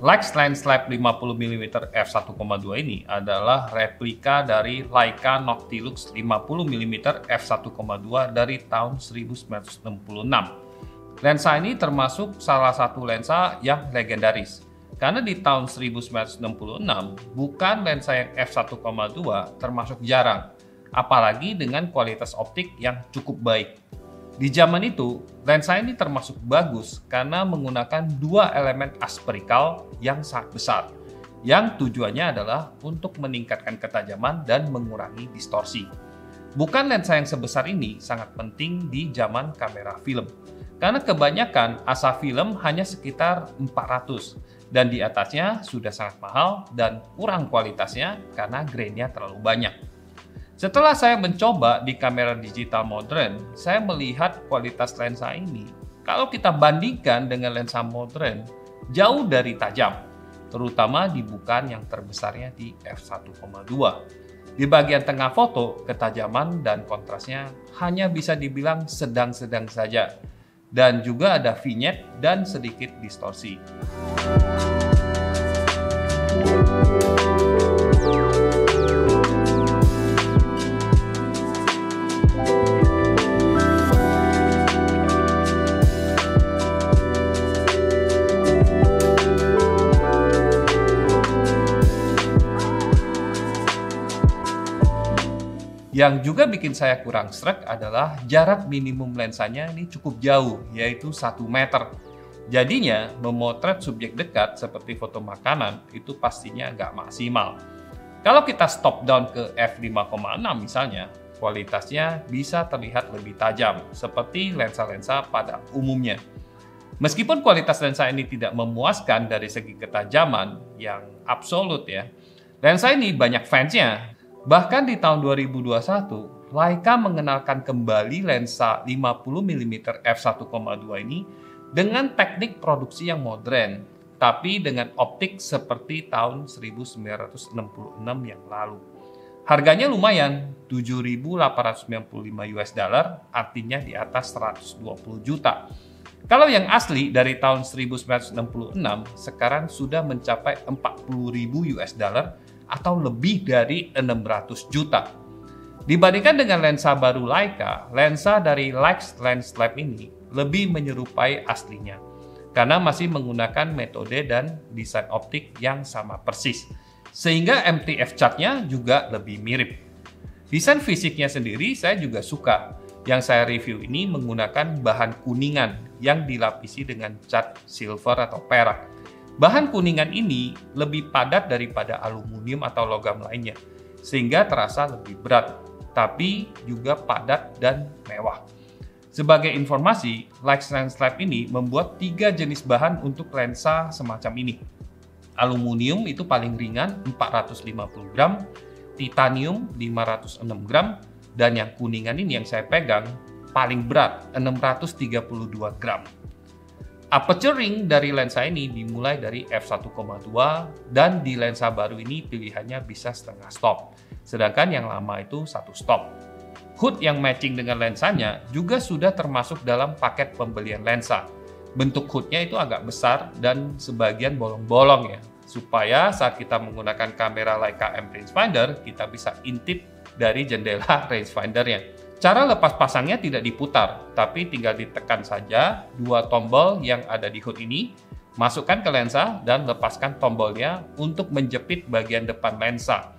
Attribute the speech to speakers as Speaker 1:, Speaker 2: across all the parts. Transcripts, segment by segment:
Speaker 1: Leica lens flap 50mm f1.2 ini adalah replika dari Leica Noctilux 50mm f1.2 dari tahun 1966. Lensa ini termasuk salah satu lensa yang legendaris, karena di tahun 1966 bukan lensa yang f1.2 termasuk jarang, apalagi dengan kualitas optik yang cukup baik. Di zaman itu, lensa ini termasuk bagus karena menggunakan dua elemen asperikal yang sangat besar, yang tujuannya adalah untuk meningkatkan ketajaman dan mengurangi distorsi. Bukan lensa yang sebesar ini sangat penting di zaman kamera film, karena kebanyakan asa film hanya sekitar 400, dan di atasnya sudah sangat mahal dan kurang kualitasnya karena grainnya terlalu banyak. Setelah saya mencoba di kamera digital modern, saya melihat kualitas lensa ini, kalau kita bandingkan dengan lensa modern, jauh dari tajam, terutama di bukaan yang terbesarnya di f1.2. Di bagian tengah foto, ketajaman dan kontrasnya hanya bisa dibilang sedang-sedang saja, dan juga ada vignette dan sedikit distorsi. Yang juga bikin saya kurang sreg adalah jarak minimum lensanya ini cukup jauh, yaitu 1 meter. Jadinya, memotret subjek dekat seperti foto makanan itu pastinya nggak maksimal. Kalau kita stop down ke f5,6 misalnya, kualitasnya bisa terlihat lebih tajam, seperti lensa-lensa pada umumnya. Meskipun kualitas lensa ini tidak memuaskan dari segi ketajaman yang absolut ya, lensa ini banyak fansnya. Bahkan di tahun 2021, Leica mengenalkan kembali lensa 50mm f1.2 ini dengan teknik produksi yang modern, tapi dengan optik seperti tahun 1966 yang lalu. Harganya lumayan, $7.895 US, artinya di atas 120 juta. Kalau yang asli dari tahun 1966, sekarang sudah mencapai 40.000 US atau lebih dari 600 juta. Dibandingkan dengan lensa baru Leica, lensa dari Leica lens flap ini lebih menyerupai aslinya karena masih menggunakan metode dan desain optik yang sama persis, sehingga MTF chartnya juga lebih mirip. Desain fisiknya sendiri saya juga suka. Yang saya review ini menggunakan bahan kuningan yang dilapisi dengan cat silver atau perak. Bahan kuningan ini lebih padat daripada aluminium atau logam lainnya, sehingga terasa lebih berat, tapi juga padat dan mewah. Sebagai informasi, Leica lens flap ini membuat 3 jenis bahan untuk lensa semacam ini. Aluminium itu paling ringan 450 gram, titanium 506 gram, dan yang kuningan ini yang saya pegang paling berat 632 gram. Aperture ring dari lensa ini dimulai dari f1.2 dan di lensa baru ini pilihannya bisa setengah stop, sedangkan yang lama itu 1 stop. Hood yang matching dengan lensanya juga sudah termasuk dalam paket pembelian lensa. Bentuk hoodnya itu agak besar dan sebagian bolong-bolong ya, supaya saat kita menggunakan kamera Leica M rangefinder kita bisa intip dari jendela rangefindernya. Cara lepas pasangnya tidak diputar, tapi tinggal ditekan saja 2 tombol yang ada di hood ini, masukkan ke lensa dan lepaskan tombolnya untuk menjepit bagian depan lensa.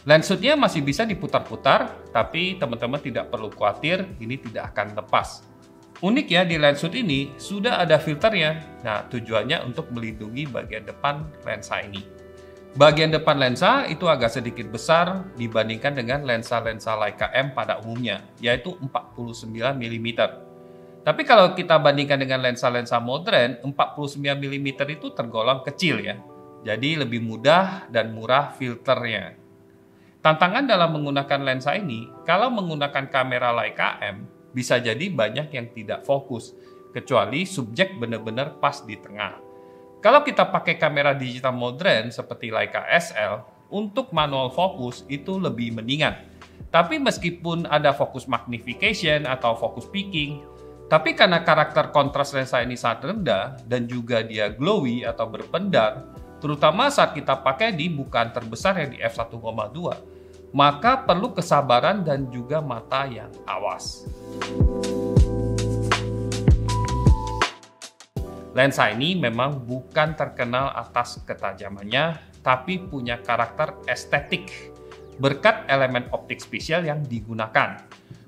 Speaker 1: Lens hoodnya masih bisa diputar-putar, tapi teman-teman tidak perlu khawatir, ini tidak akan lepas. Unik ya, di lens hood ini sudah ada filternya. Nah, tujuannya untuk melindungi bagian depan lensa ini. Bagian depan lensa itu agak sedikit besar dibandingkan dengan lensa-lensa Leica M pada umumnya, yaitu 49 mm. Tapi kalau kita bandingkan dengan lensa-lensa modern, 49 mm itu tergolong kecil ya. Jadi lebih mudah dan murah filternya. Tantangan dalam menggunakan lensa ini, kalau menggunakan kamera Leica M, bisa jadi banyak yang tidak fokus, kecuali subjek benar-benar pas di tengah. Kalau kita pakai kamera digital modern seperti Leica SL, untuk manual fokus itu lebih mendingan. Tapi meskipun ada fokus magnification atau fokus peaking, tapi karena karakter kontras lensa ini sangat rendah dan juga dia glowy atau berpendar, terutama saat kita pakai di bukaan terbesar yang di f1,2, maka perlu kesabaran dan juga mata yang awas. Lensa ini memang bukan terkenal atas ketajamannya, tapi punya karakter estetik berkat elemen optik spesial yang digunakan.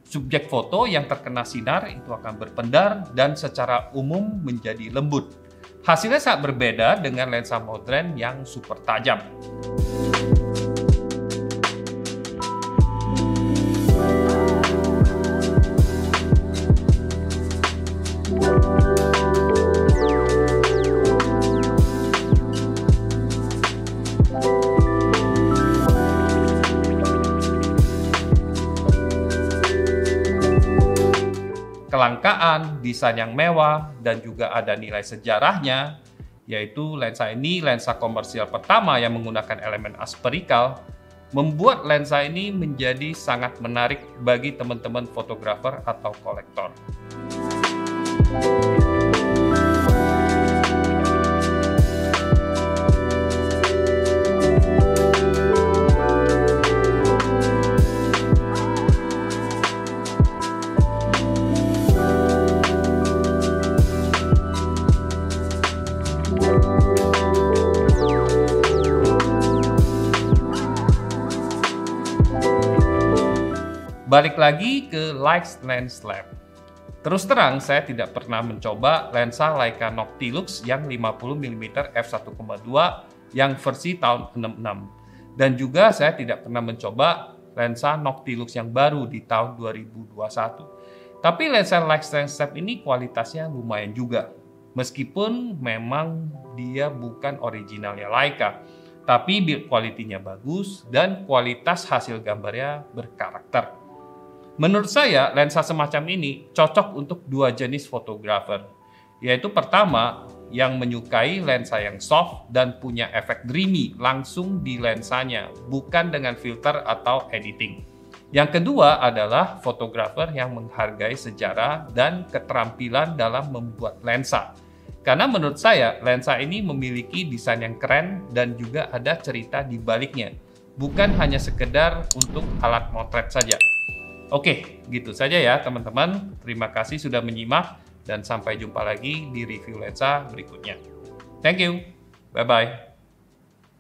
Speaker 1: Subjek foto yang terkena sinar itu akan berpendar dan secara umum menjadi lembut. Hasilnya sangat berbeda dengan lensa modern yang super tajam. Kelangkaan, desain yang mewah, dan juga ada nilai sejarahnya, yaitu lensa ini lensa komersial pertama yang menggunakan elemen aspherical, membuat lensa ini menjadi sangat menarik bagi teman-teman fotografer atau kolektor. Balik lagi ke Leica Lens Lab. Terus terang, saya tidak pernah mencoba lensa Leica Noctilux yang 50mm f1,2 yang versi tahun 66. Dan juga saya tidak pernah mencoba lensa Noctilux yang baru di tahun 2021. Tapi lensa Leica Lens Lab ini kualitasnya lumayan juga. Meskipun memang dia bukan originalnya Leica, tapi build quality-nya bagus dan kualitas hasil gambarnya berkarakter. Menurut saya, lensa semacam ini cocok untuk dua jenis fotografer, yaitu pertama, yang menyukai lensa yang soft dan punya efek dreamy langsung di lensanya, bukan dengan filter atau editing. Yang kedua adalah fotografer yang menghargai sejarah dan keterampilan dalam membuat lensa. Karena menurut saya, lensa ini memiliki desain yang keren dan juga ada cerita di baliknya, bukan hanya sekedar untuk alat motret saja. Oke, gitu saja ya teman-teman. Terima kasih sudah menyimak dan sampai jumpa lagi di review lensa berikutnya. Thank you. Bye-bye.